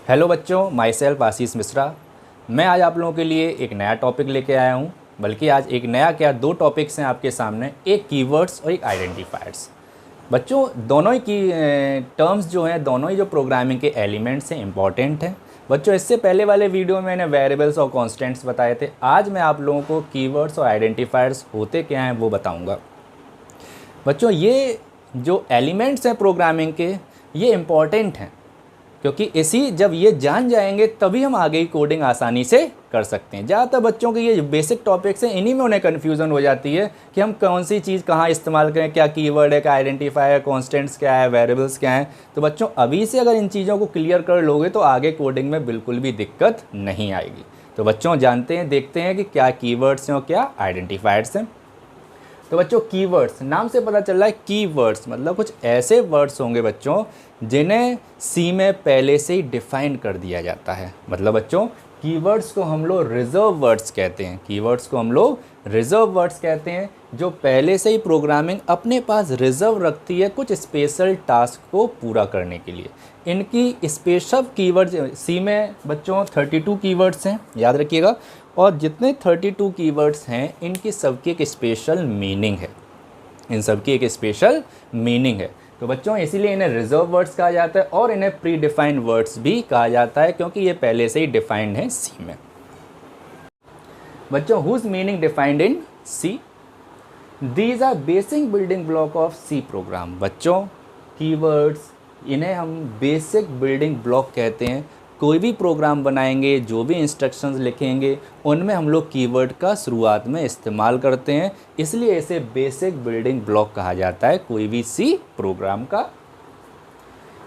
Hello बच्चों, my self Ashish Mishra. मैं आज आप लोगों के लिए एक नया टॉपिक लेके आया हूँ। बल्कि आज एक नया क्या, दो टॉपिक्स हैं आपके सामने, एक कीवर्ड्स और एक आइडेंटिफायर्स। बच्चों दोनों ही की टर्म्स जो हैं, दोनों ही जो प्रोग्रामिंग के एलिमेंट्स हैं, इंपॉर्टेंट हैं। बच्चों इससे पहले वाले वीडियो में मैंने वेरिएबल्स और कॉन्स्टेंट्स बताए थे। आज मैं आप लोगों को कीवर्ड्स और आइडेंटिफायर्स होते क्या हैं वो बताऊँगा। बच्चों ये जो एलिमेंट्स हैं प्रोग्रामिंग के, ये इम्पॉर्टेंट हैं, क्योंकि इसी जब ये जान जाएंगे तभी हम आगे की कोडिंग आसानी से कर सकते हैं। ज़्यादातर बच्चों के ये बेसिक टॉपिक्स हैं, इन्हीं में उन्हें कन्फ्यूज़न हो जाती है कि हम कौन सी चीज़ कहाँ इस्तेमाल करें, क्या कीवर्ड है, क्या आइडेंटिफायर है, कॉन्स्टेंट्स क्या है, वेरिएबल्स क्या हैं। तो बच्चों अभी से अगर इन चीज़ों को क्लियर कर लोगे तो आगे कोडिंग में बिल्कुल भी दिक्कत नहीं आएगी। तो बच्चों जानते हैं, देखते हैं कि क्या कीवर्ड्स हैं और क्या आइडेंटिफायर्स हैं। तो बच्चों कीवर्ड्स, नाम से पता चल रहा है कीवर्ड्स मतलब कुछ ऐसे वर्ड्स होंगे बच्चों जिन्हें सी में पहले से ही डिफाइन कर दिया जाता है। मतलब बच्चों कीवर्ड्स को हम लोग रिजर्व वर्ड्स कहते हैं। कीवर्ड्स को हम लोग रिजर्व वर्ड्स कहते हैं, जो पहले से ही प्रोग्रामिंग अपने पास रिजर्व रखती है कुछ स्पेशल टास्क को पूरा करने के लिए। इनकी स्पेशल कीवर्ड्स सी में बच्चों 32 कीवर्ड्स हैं, याद रखिएगा। और जितने 32 कीवर्ड्स हैं इनकी सबकी एक स्पेशल मीनिंग है, इन सबकी एक स्पेशल मीनिंग है। तो बच्चों इसीलिए इन्हें रिजर्व वर्ड्स कहा जाता है और इन्हें प्री डिफाइंड वर्ड्स भी कहा जाता है, क्योंकि ये पहले से ही डिफाइंड है सी में। बच्चों whose meaning defined in C, these are basic building block of C program. बच्चों कीवर्ड्स, इन्हें हम बेसिक बिल्डिंग ब्लॉक कहते हैं। कोई भी प्रोग्राम बनाएंगे, जो भी इंस्ट्रक्शंस लिखेंगे, उनमें हम लोग कीवर्ड का शुरुआत में इस्तेमाल करते हैं, इसलिए इसे बेसिक बिल्डिंग ब्लॉक कहा जाता है कोई भी सी प्रोग्राम का।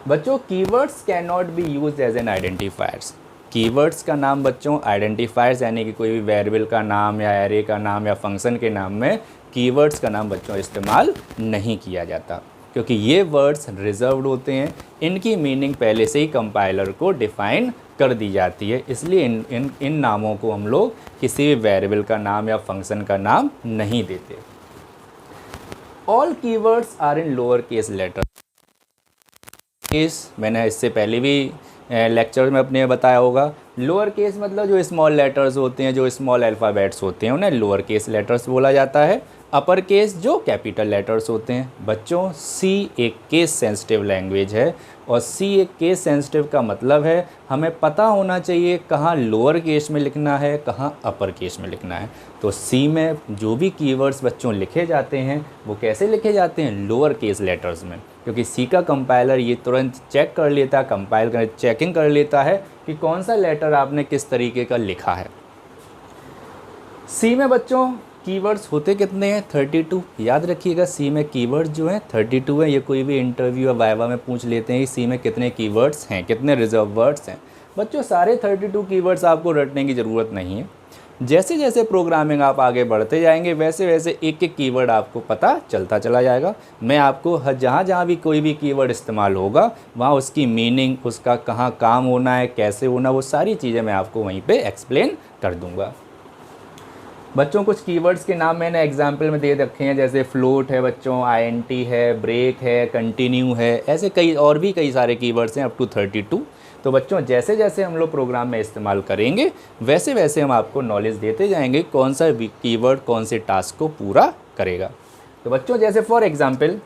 बच्चों keywords can not be use as an identifiers. Keywords का नाम बच्चों आइडेंटिफायर्स यानी कि कोई भी वेरिएबल का नाम या एरे का नाम या फंक्शन के नाम में कीवर्ड्स का नाम बच्चों इस्तेमाल नहीं किया जाता, क्योंकि ये वर्ड्स रिजर्व्ड होते हैं। इनकी मीनिंग पहले से ही कंपाइलर को डिफाइन कर दी जाती है, इसलिए इन नामों को हम लोग किसी भी वेरिएबल का नाम या फंक्शन का नाम नहीं देते। All keywords are in lower case letter. मैंने इससे पहले भी लेक्चर में अपने बताया होगा। लोअर केस मतलब जो स्मॉल लेटर्स होते हैं, जो स्मॉल अल्फ़ाबेट्स होते हैं, उन्हें लोअर केस लेटर्स बोला जाता है। अपर केस जो कैपिटल लेटर्स होते हैं। बच्चों सी एक केस सेंसिटिव लैंग्वेज है, और सी एक केस सेंसिटिव का मतलब है हमें पता होना चाहिए कहाँ लोअर केस में लिखना है, कहाँ अपर केस में लिखना है। तो सी में जो भी कीवर्ड्स बच्चों लिखे जाते हैं वो कैसे लिखे जाते हैं, लोअर केस लेटर्स में, क्योंकि सी का कंपाइलर ये तुरंत चेक कर लेता है, कंपाइल कर चेकिंग कर लेता है कि कौन सा लेटर आपने किस तरीके का लिखा है। सी में बच्चों कीवर्ड्स होते कितने हैं, 32। याद रखिएगा सी में कीवर्ड्स जो हैं 32 है। ये कोई भी इंटरव्यू या वाइवा में पूछ लेते हैं कि सी में कितने कीवर्ड्स हैं, कितने रिजर्व वर्ड्स हैं। बच्चों सारे 32 कीवर्ड्स आपको रटने की ज़रूरत नहीं है। जैसे जैसे प्रोग्रामिंग आप आगे बढ़ते जाएंगे वैसे वैसे एक एक कीवर्ड आपको पता चलता चला जाएगा। मैं आपको जहाँ जहाँ भी कोई भी कीवर्ड इस्तेमाल होगा वहाँ उसकी मीनिंग, उसका कहाँ काम होना है, कैसे होना, वो सारी चीज़ें मैं आपको वहीं पे एक्सप्लेन कर दूँगा। बच्चों कुछ कीवर्ड्स के नाम मैंने एग्जाम्पल में दे रखे हैं, जैसे फ्लोट है बच्चों, आईएनटी है, ब्रेक है, कंटिन्यू है, ऐसे कई और भी कई सारे कीवर्ड्स हैं अप टू 32। तो बच्चों जैसे जैसे हम लोग प्रोग्राम में इस्तेमाल करेंगे वैसे वैसे हम आपको नॉलेज देते जाएंगे कौन सा कीवर्ड कौन से टास्क को पूरा करेगा। तो बच्चों जैसे फॉर एग्जाम्पल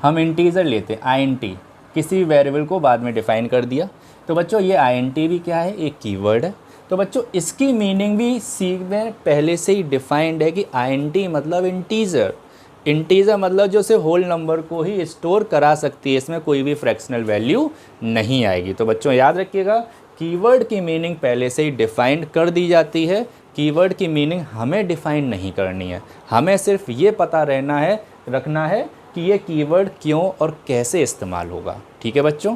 हम इंटीजर लेते हैं, आईएनटी, किसी वेरिएबल को बाद में डिफाइन कर दिया। तो बच्चों ये आईएनटी भी क्या है, एक कीवर्ड है। तो बच्चों इसकी मीनिंग भी सी में पहले से ही डिफाइंड है कि आईएनटी मतलब इंटीजर। इंटीजर मतलब जो सिर्फ होल नंबर को ही स्टोर करा सकती है, इसमें कोई भी फ्रैक्शनल वैल्यू नहीं आएगी। तो बच्चों याद रखिएगा कीवर्ड की मीनिंग पहले से ही डिफाइंड कर दी जाती है। कीवर्ड की मीनिंग हमें डिफाइन नहीं करनी है, हमें सिर्फ ये पता रखना है कि ये कीवर्ड क्यों और कैसे इस्तेमाल होगा। ठीक है बच्चों।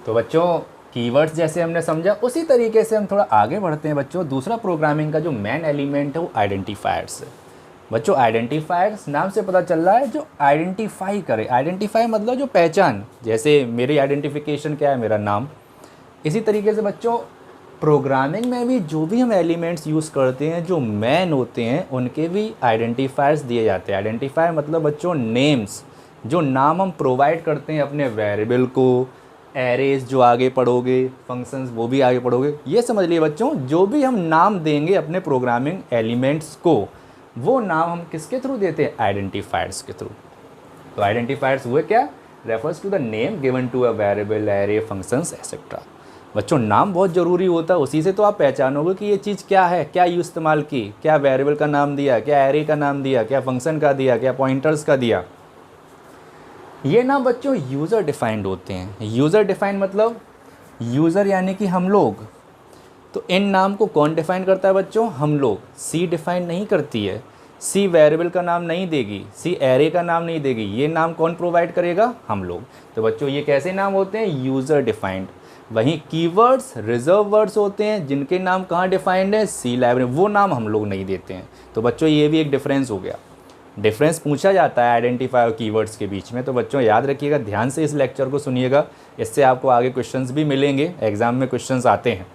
तो बच्चों कीवर्ड्स जैसे हमने समझा उसी तरीके से हम थोड़ा आगे बढ़ते हैं बच्चों। दूसरा प्रोग्रामिंग का जो मेन एलिमेंट है वो आइडेंटिफायर्स है। बच्चों आइडेंटिफायर्स नाम से पता चल रहा है जो आइडेंटिफाई करे। आइडेंटिफाई मतलब जो पहचान, जैसे मेरी आइडेंटिफिकेशन क्या है, मेरा नाम। इसी तरीके से बच्चों प्रोग्रामिंग में भी जो भी हम एलिमेंट्स यूज़ करते हैं जो मेन होते हैं उनके भी आइडेंटिफायर्स दिए जाते हैं। आइडेंटिफायर मतलब बच्चों नेम्स, जो नाम हम प्रोवाइड करते हैं अपने वेरिएबल को, एरेज जो आगे पढ़ोगे, फंक्शंस वो भी आगे पढ़ोगे, ये समझ लिए बच्चों, जो भी हम नाम देंगे अपने प्रोग्रामिंग एलिमेंट्स को, वो नाम हम किसके थ्रू देते हैं? आइडेंटिफायर्स के थ्रू। तो आइडेंटिफायर्स हुए क्या? Refers to the name given to a variable, array, functions etcetera. बच्चों नाम बहुत ज़रूरी होता है, उसी से तो आप पहचानोगे कि ये चीज़ क्या है, क्या यूँ इस्तेमाल की, क्या वेरिएबल का नाम दिया, क्या एरे का नाम दिया, क्या फंक्शन का दिया, क्या पॉइंटर्स का दिया। ये ना बच्चों यूज़र डिफाइंड होते हैं। यूज़र डिफाइंड मतलब यूज़र यानी कि हम लोग। तो इन नाम को कौन डिफाइन करता है बच्चों? हम लोग। सी डिफाइन नहीं करती है, सी वेरिएबल का नाम नहीं देगी, सी एरे का नाम नहीं देगी, ये नाम कौन प्रोवाइड करेगा? हम लोग। तो बच्चों ये कैसे नाम होते हैं? User defined. वहीं कीवर्ड्स रिजर्व वर्ड्स होते हैं जिनके नाम कहाँ डिफाइंड है? सी लाइब्रेरी, वो नाम हम लोग नहीं देते हैं। तो बच्चों ये भी एक डिफरेंस हो गया। डिफरेंस पूछा जाता है आइडेंटिफायर और कीवर्ड्स के बीच में। तो बच्चों याद रखिएगा, ध्यान से इस लेक्चर को सुनिएगा, इससे आपको आगे क्वेश्चंस भी मिलेंगे, एग्जाम में क्वेश्चंस आते हैं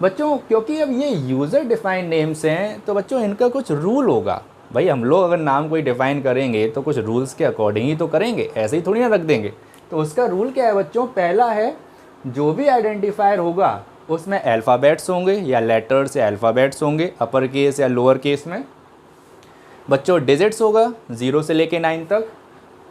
बच्चों। क्योंकि अब ये यूज़र डिफाइंड नेम्स हैं तो बच्चों इनका कुछ रूल होगा। भाई हम लोग अगर नाम कोई डिफ़ाइन करेंगे तो कुछ रूल्स के अकॉर्डिंग ही तो करेंगे, ऐसे ही थोड़ी ना रख देंगे। तो उसका रूल क्या है बच्चों? पहला है, जो भी आइडेंटिफायर होगा उसमें अल्फ़ाबेट्स होंगे या लेटर्स या अल्फ़ाबेट्स होंगे, अपर केस या लोअर केस में। बच्चों डिजिट्स होगा 0 से लेके 9 तक।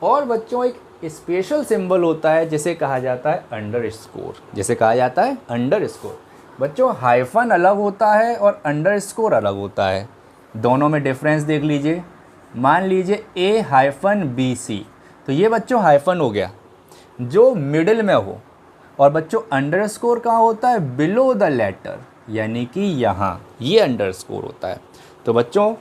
और बच्चों एक स्पेशल सिंबल होता है जिसे कहा जाता है अंडरस्कोर, जिसे कहा जाता है अंडरस्कोर। बच्चों हाइफन अलग होता है और अंडरस्कोर अलग होता है, दोनों में डिफरेंस देख लीजिए। मान लीजिए A-BC, तो ये बच्चों हाइफन हो गया जो मिडिल में हो, और बच्चों अंडरस्कोर कहाँ होता है? बिलो द लेटर, यानी कि यहाँ, ये अंडरस्कोर होता है। तो बच्चों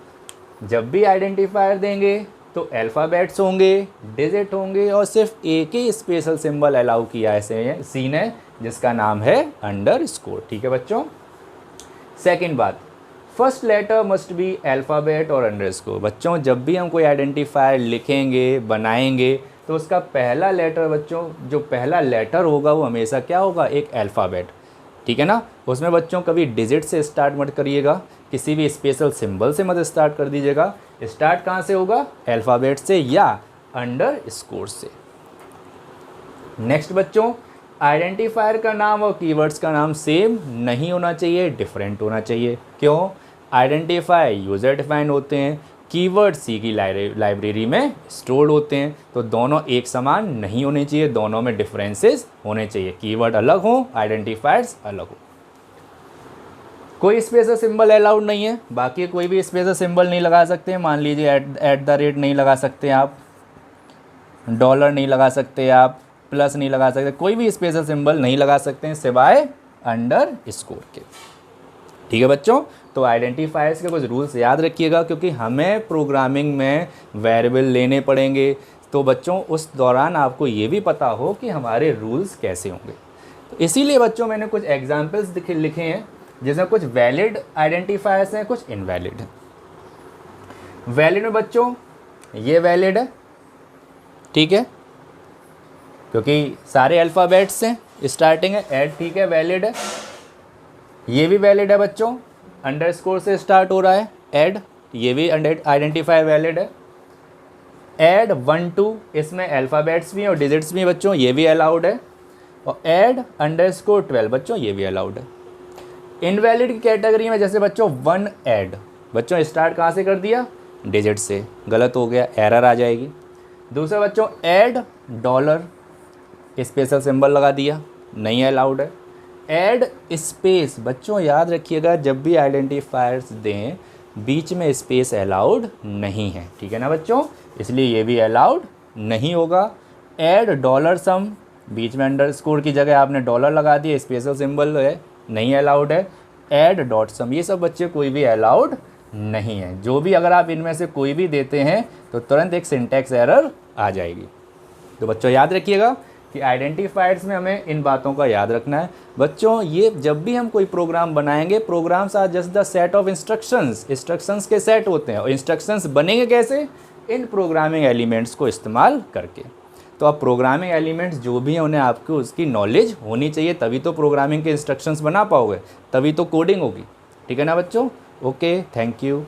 जब भी आइडेंटिफायर देंगे तो अल्फ़ाबेट्स होंगे, डिजिट होंगे, और सिर्फ एक ही स्पेशल सिंबल अलाउ किया है सी ने, जिसका नाम है अंडरस्कोर। ठीक है बच्चों। सेकंड बात, first letter must be alphabet और अंडरस्कोर। बच्चों जब भी हम कोई आइडेंटिफायर लिखेंगे, बनाएंगे, तो उसका पहला लेटर बच्चों, जो पहला लेटर होगा वो हमेशा क्या होगा? एक अल्फ़ाबेट। ठीक है ना। उसमें बच्चों कभी डिजिट से स्टार्ट मत करिएगा, किसी भी स्पेशल सिंबल से मत स्टार्ट कर दीजिएगा। स्टार्ट कहाँ से होगा? अल्फ़ाबेट से या अंडरस्कोर से। नेक्स्ट बच्चों, आइडेंटिफायर का नाम और कीवर्ड्स का नाम सेम नहीं होना चाहिए, डिफरेंट होना चाहिए। क्यों? आइडेंटिफायर यूज़र डिफाइंड होते हैं, कीवर्ड सी की लाइब्रेरी में स्टोर्ड होते हैं। तो दोनों एक समान नहीं होने चाहिए, दोनों में डिफरेंसेस होने चाहिए। कीवर्ड अलग हो, आइडेंटिफायर्स अलग हो। कोई स्पेशल सिंबल अलाउड नहीं है, बाकी कोई भी स्पेशल सिंबल नहीं लगा सकते। मान लीजिए एट द रेट नहीं लगा सकते आप, डॉलर नहीं लगा सकते आप, प्लस नहीं लगा सकते, कोई भी स्पेशल सिंबल नहीं लगा सकते हैं सिवाय अंडरस्कोर के। ठीक है बच्चों। तो आइडेंटिफायर्स के कुछ रूल्स याद रखिएगा, क्योंकि हमें प्रोग्रामिंग में वेरिएबल लेने पड़ेंगे। तो बच्चों उस दौरान आपको ये भी पता हो कि हमारे रूल्स कैसे होंगे। तो इसीलिए बच्चों मैंने कुछ एग्जाम्पल्स लिखे हैं, जिसमें कुछ वैलिड आइडेंटिफायर्स हैं, कुछ इनवैलिड हैं। वैलिड में बच्चों ये वैलिड है, ठीक है, क्योंकि सारे अल्फ़ाबेट्स हैं, स्टार्टिंग है, ऐड, ठीक है, वैलिड है। ये भी वैलिड है बच्चों, अंडरस्कोर से स्टार्ट हो रहा है, ऐड, ये भी आइडेंटिफायर वैलिड है। ऐड 1 2, इसमें अल्फ़ाबेट्स भी हैं और डिजिट्स भी हैं बच्चों, ये भी अलाउड है। और ऐड अंडरस्कोर 12 बच्चों, ये भी अलाउड है। इनवैलिड की कैटेगरी में जैसे बच्चों 1 ऐड, बच्चों स्टार्ट कहाँ से कर दिया? डिजिट से, गलत हो गया, एरर आ जाएगी। दूसरा बच्चों ऐड डॉलर, स्पेशल सिंबल लगा दिया, नहीं अलाउड है। ऐड स्पेस, बच्चों याद रखिएगा जब भी आइडेंटिफायर्स दें बीच में स्पेस अलाउड नहीं है, ठीक है ना बच्चों, इसलिए ये भी अलाउड नहीं होगा। ऐड डॉलर सम, बीच में अंडरस्कोर की जगह आपने डॉलर लगा दिया, स्पेशल सिंबल है, नहीं अलाउड है। ऐड डॉट सम, ये सब बच्चे कोई भी अलाउड नहीं है। जो भी अगर आप इनमें से कोई भी देते हैं तो तुरंत एक सिंटैक्स एरर आ जाएगी। तो बच्चों याद रखिएगा कि आइडेंटिफायर्स में हमें इन बातों का याद रखना है। बच्चों ये जब भी हम कोई प्रोग्राम बनाएंगे, programs are just the set of instructions के सेट होते हैं। और इंस्ट्रक्शंस बनेंगे कैसे? इन प्रोग्रामिंग एलिमेंट्स को इस्तेमाल करके। तो अब प्रोग्रामिंग एलिमेंट्स जो भी हैं उन्हें आपको उसकी नॉलेज होनी चाहिए, तभी तो प्रोग्रामिंग के इंस्ट्रक्शंस बना पाओगे, तभी तो कोडिंग होगी। ठीक है ना बच्चों? Okay, thank you.